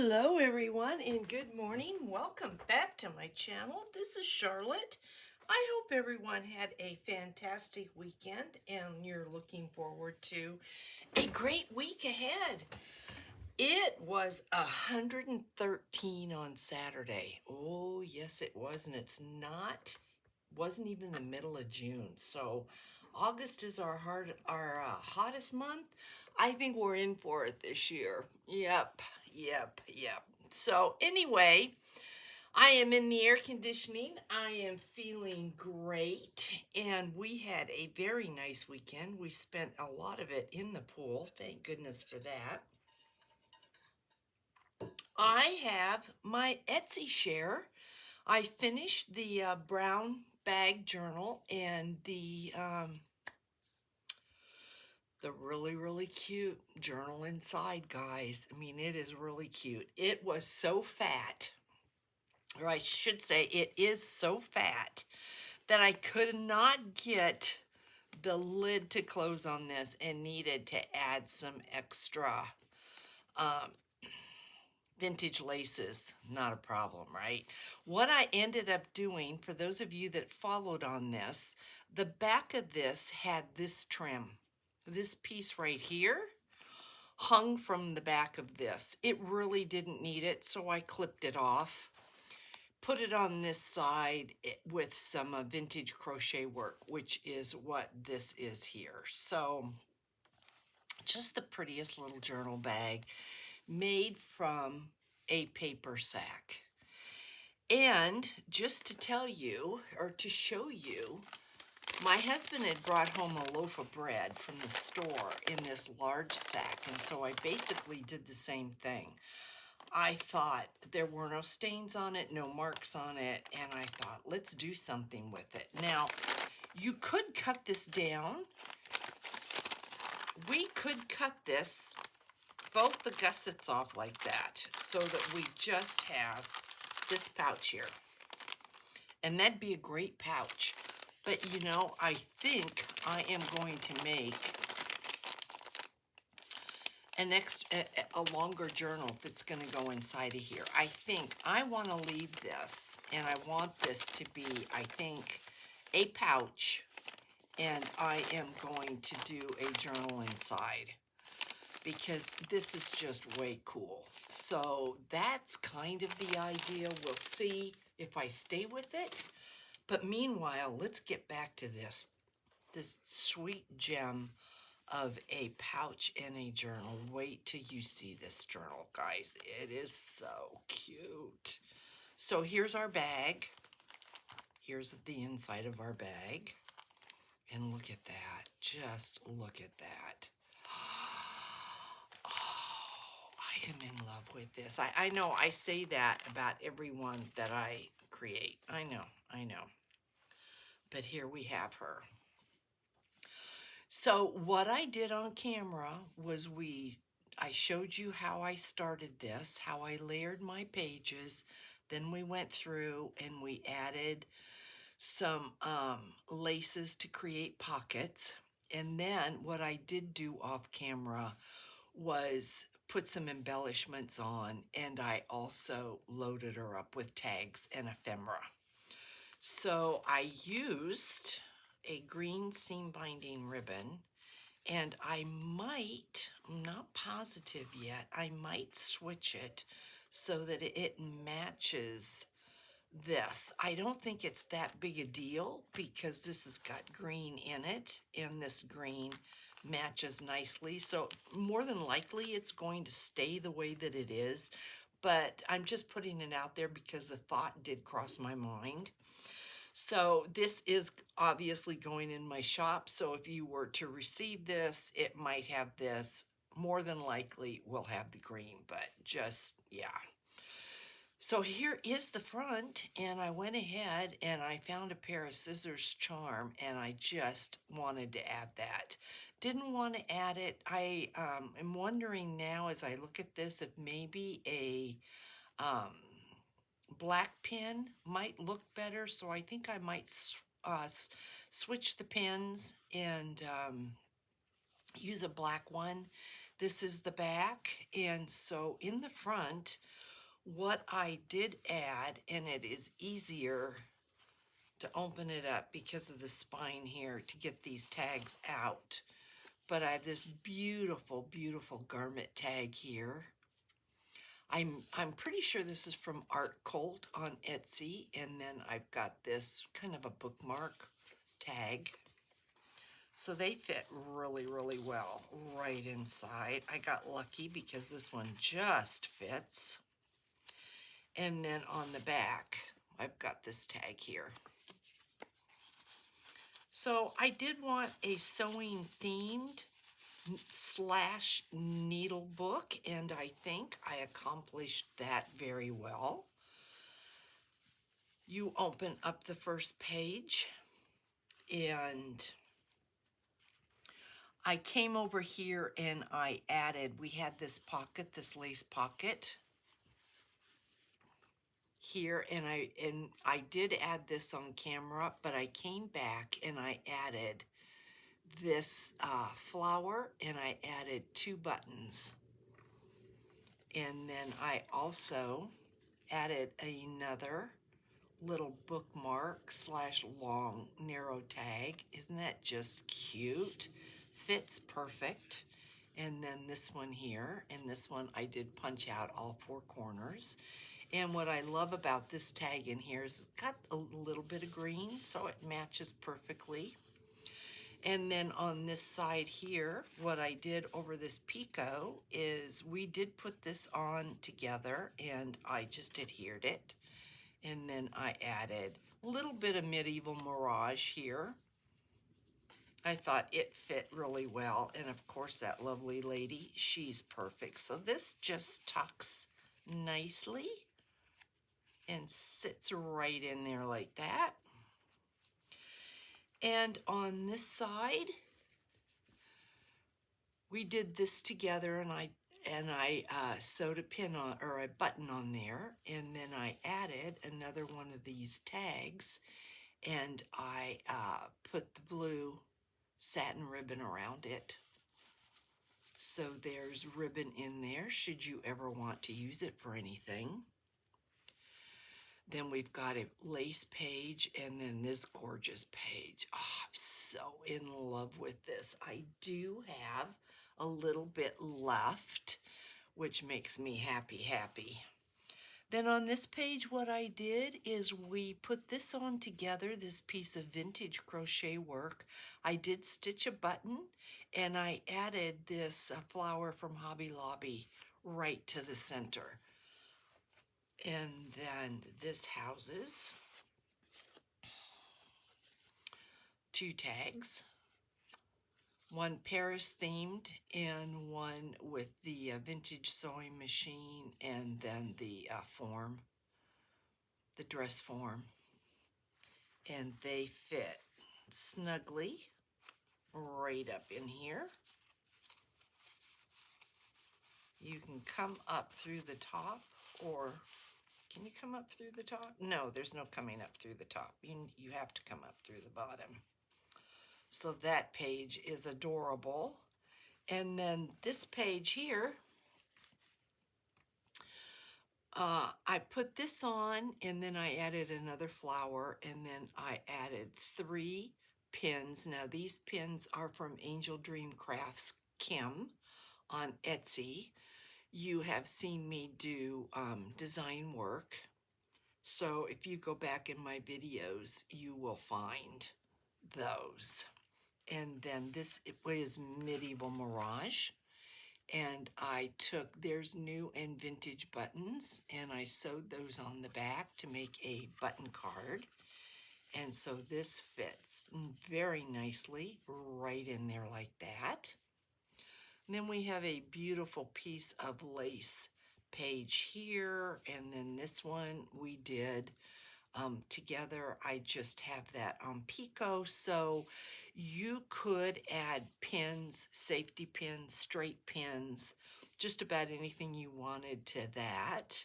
Hello everyone and good morning. Welcome back to my channel. This is Charlotte. I hope everyone had a fantastic weekend and you're looking forward to a great week ahead. It was 113 on Saturday. Oh yes it was, and wasn't even the middle of June. So August is our hottest month. I think we're in for it this year. Yep. So anyway, I am in the air conditioning. I am feeling great. And we had a very nice weekend. We spent a lot of it in the pool. Thank goodness for that. I have my Etsy share. I finished the brown bag journal and the really cute journal inside, guys. I mean, it is really cute. It was so fat, or I should say it is so fat, that I could not get the lid to close on this and needed to add some extra um, vintage laces. Not a problem, right? What I ended up doing, for those of you that followed on this, the back of this had this trim. This piece right here hung from the back of this. It really didn't need it, so I clipped it off. Put it on this side with some vintage crochet work, which is what this is here. So just the prettiest little journal bag made from a paper sack. And just to tell you, or to show you, my husband had brought home a loaf of bread from the store in this large sack, and so I basically did the same thing. I thought there were no stains on it, no marks on it, and I thought, let's do something with it. Now, you could cut this down. We could cut this, both the gussets off like that, so that we just have this pouch here. And that'd be a great pouch. But you know, I think I am going to make a longer journal that's going to go inside of here. I think I want to leave this, and I want this to be, I think, a pouch, and I am going to do a journal inside because this is just way cool. So that's kind of the idea. We'll see if I stay with it. But meanwhile, let's get back to this sweet gem of a pouch and a journal. Wait till you see this journal, guys. It is so cute. So here's our bag. Here's the inside of our bag. And look at that. Just look at that. Oh, I am in love with this. I know I say that about everyone that I create. I know. But here we have her. So what I did on camera was I showed you how I started this, how I layered my pages. Then we went through and we added some laces to create pockets. And then what I did do off camera was put some embellishments on, and I also loaded her up with tags and ephemera. So I used a green seam binding ribbon, and I'm not positive yet, I might switch it so that it matches this. I don't think it's that big a deal because this has got green in it, and this green matches nicely. So more than likely it's going to stay the way that it is, but I'm just putting it out there because the thought did cross my mind. So this is obviously going in my shop. So if you were to receive this, it might have this. More than likely will have the green, but just, yeah. So here is the front, and I went ahead and I found a pair of scissors charm, and I just wanted to add that. Didn't want to add it. I am wondering now as I look at this if maybe a black pin might look better, so I think I might switch the pins and use a black one. This is the back, and so in the front, what I did add, and it is easier to open it up because of the spine here to get these tags out. But I have this beautiful, beautiful garment tag here. I'm pretty sure this is from Art Colt on Etsy, and then I've got this kind of a bookmark tag. So they fit really, really well right inside. I got lucky because this one just fits. And then on the back, I've got this tag here. So I did want a sewing themed slash needle book, and I think I accomplished that very well. You open up the first page, and I came over here and I added, we had this pocket, this lace pocket here, and I did add this on camera, but I came back and I added this flower, and I added 2 buttons. And then I also added another little bookmark slash long narrow tag. Isn't that just cute? Fits perfect. And then this one here, and this one I did punch out all 4 corners. And what I love about this tag in here is it's got a little bit of green, so it matches perfectly. And then on this side here, what I did over this picot is we did put this on together, and I just adhered it. And then I added a little bit of Medieval Mirage here. I thought it fit really well. And of course, that lovely lady, she's perfect. So this just tucks nicely and sits right in there like that. And on this side, we did this together, and I sewed a pin on, or a button on there, and then I added another one of these tags, and I put the blue satin ribbon around it. So there's ribbon in there should you ever want to use it for anything. Then we've got a lace page, and then this gorgeous page. Oh, I'm so in love with this. I do have a little bit left, which makes me happy. Then on this page, what I did is we put this on together, this piece of vintage crochet work. I did stitch a button, and I added this flower from Hobby Lobby right to the center. And then this houses 2 tags, one Paris themed and one with the vintage sewing machine, and then the form, the dress form. And they fit snugly right up in here. You can come up through the top, or can you come up through the top? No, there's no coming up through the top. You have to come up through the bottom. So that page is adorable. And then this page here, I put this on, and then I added another flower, and then I added 3 pins. Now these pins are from Angel Dream Crafts Kim on Etsy. You have seen me do design work. So if you go back in my videos, you will find those. And then this was Medieval Mirage. And I took, there's new and vintage buttons, and I sewed those on the back to make a button card. And so this fits very nicely right in there like that. And then we have a beautiful piece of lace page here, and then this one we did together. I just have that on picot, so you could add pins, safety pins, straight pins, just about anything you wanted to that.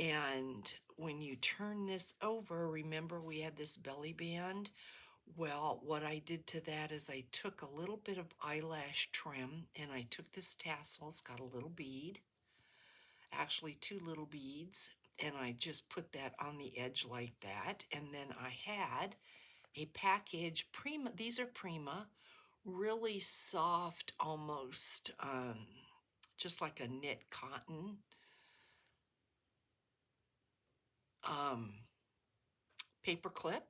And when you turn this over, remember we had this belly band. Well, what I did to that is I took a little bit of eyelash trim and I took this tassel, it's got a little bead, actually two little beads, and I just put that on the edge like that. And then I had a package, Prima, these are Prima, really soft, almost just like a knit cotton um, paper clip.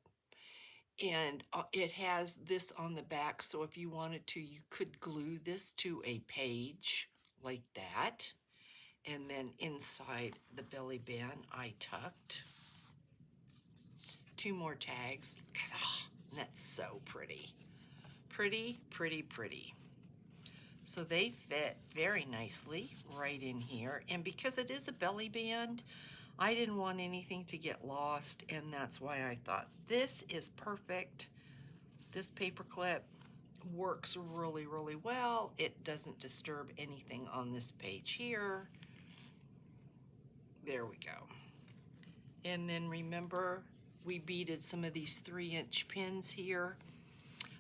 And it has this on the back, so if you wanted to, you could glue this to a page like that. And then inside the belly band, I tucked two more tags. Oh, that's so pretty. Pretty, pretty, pretty. So they fit very nicely right in here. And because it is a belly band, I didn't want anything to get lost, and that's why I thought this is perfect. This paper clip works really, really well. It doesn't disturb anything on this page here. There we go. And then remember, we beaded some of these 3-inch pins here.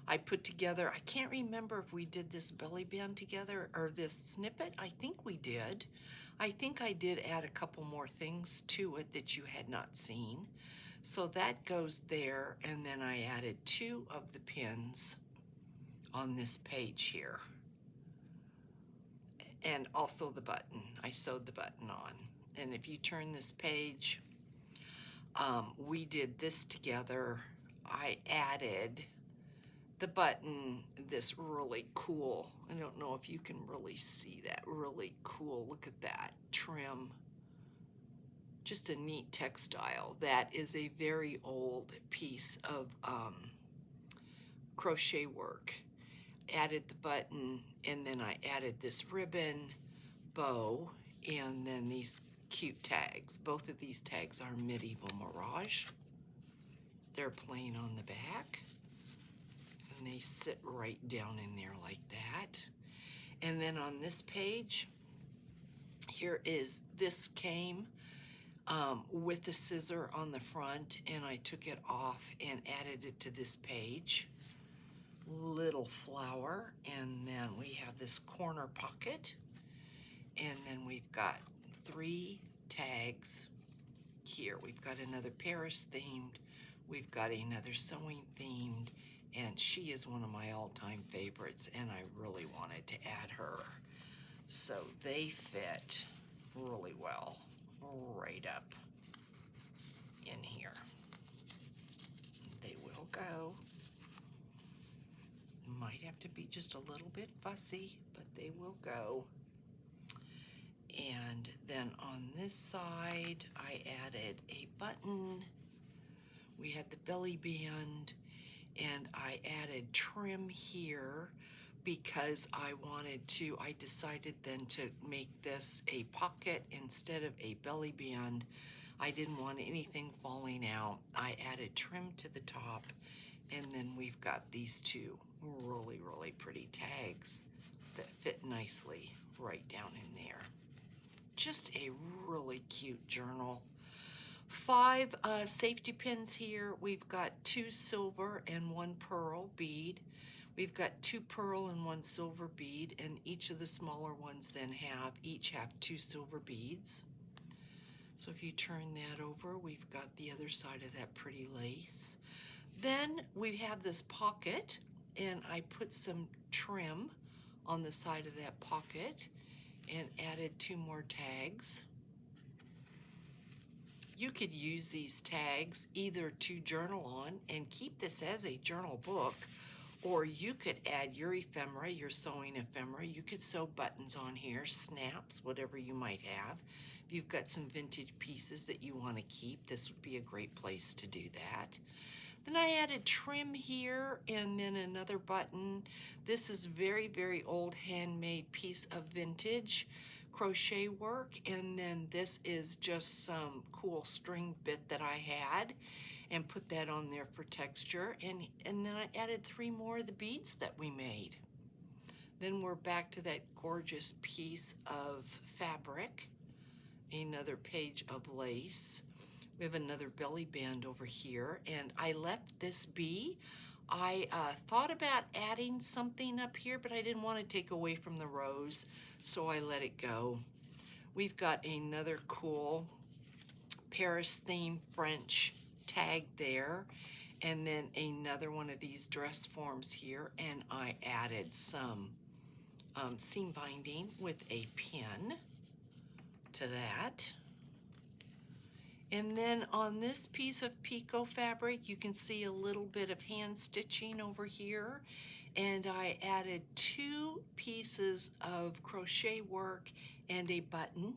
I put together, I can't remember if we did this belly band together or this snippet. I think we did. I think I did add a couple more things to it that you had not seen. So that goes there, and then I added 2 of the pins on this page here. And also the button. I sewed the button on. And if you turn this page, we did this together. I added the button, this really cool, I don't know if you can really see that, really cool, look at that, trim. Just a neat textile. That is a very old piece of crochet work. Added the button, and then I added this ribbon, bow, and then these cute tags. Both of these tags are Medieval Mirage. They're plain on the back, and they sit right down in there like that. And then on this page, here is, this came with the scissor on the front, and I took it off and added it to this page. Little flower, and then we have this corner pocket, and then we've got 3 tags here. We've got another Paris themed, we've got another sewing themed, and she is one of my all-time favorites, and I really wanted to add her. So they fit really well right up in here. They will go. Might have to be just a little bit fussy, but they will go. And then on this side, I added a button. We had the belly band, and I added trim here because I decided then to make this a pocket instead of a belly band. I didn't want anything falling out. I added trim to the top, and then we've got these 2 really, really pretty tags that fit nicely right down in there. Just a really cute journal. 5 safety pins here. We've got 2 silver and 1 pearl bead. We've got 2 pearl and 1 silver bead, and each of the smaller ones then each have 2 silver beads. So if you turn that over, we've got the other side of that pretty lace. Then we have this pocket, and I put some trim on the side of that pocket and added 2 more tags. You could use these tags either to journal on and keep this as a journal book, or you could add your ephemera, your sewing ephemera. You could sew buttons on here, snaps, whatever you might have. If you've got some vintage pieces that you want to keep, this would be a great place to do that. Then I added trim here, and then another button. This is very, very old handmade piece of vintage crochet work, and then this is just some cool string bit that I had, and put that on there for texture, and then I added 3 more of the beads that we made. Then we're back to that gorgeous piece of fabric, another page of lace. We have another belly band over here, and I left this be. I thought about adding something up here, but I didn't want to take away from the rose, so I let it go. We've got another cool Paris theme French tag there, and then another one of these dress forms here, and I added some seam binding with a pin to that. And then on this piece of Pico fabric, you can see a little bit of hand stitching over here. And I added 2 pieces of crochet work and a button.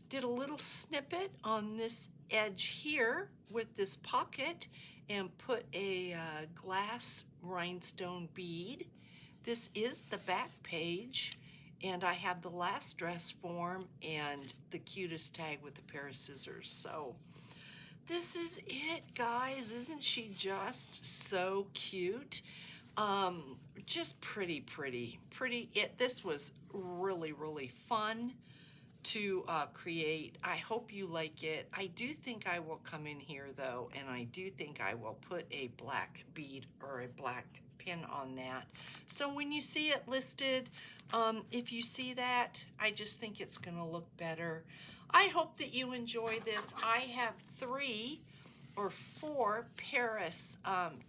Did a little snippet on this edge here with this pocket and put a glass rhinestone bead. This is the back page, and I have the last dress form and the cutest tag with a pair of scissors. So this is it, guys. Isn't she just so cute? Just pretty. This was really fun to create. I hope you like it. I do think I will come in here though, and I do think I will put a black bead or a black pin on that. So when you see it listed, if you see that, I just think it's gonna look better. I hope that you enjoy this. I have 3 or 4 Paris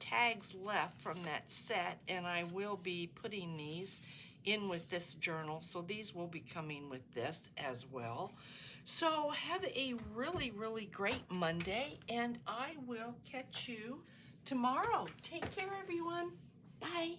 tags left from that set, and I will be putting these in with this journal, so these will be coming with this as well. So have a really great Monday, and I will catch you tomorrow. Take care, everyone. Bye.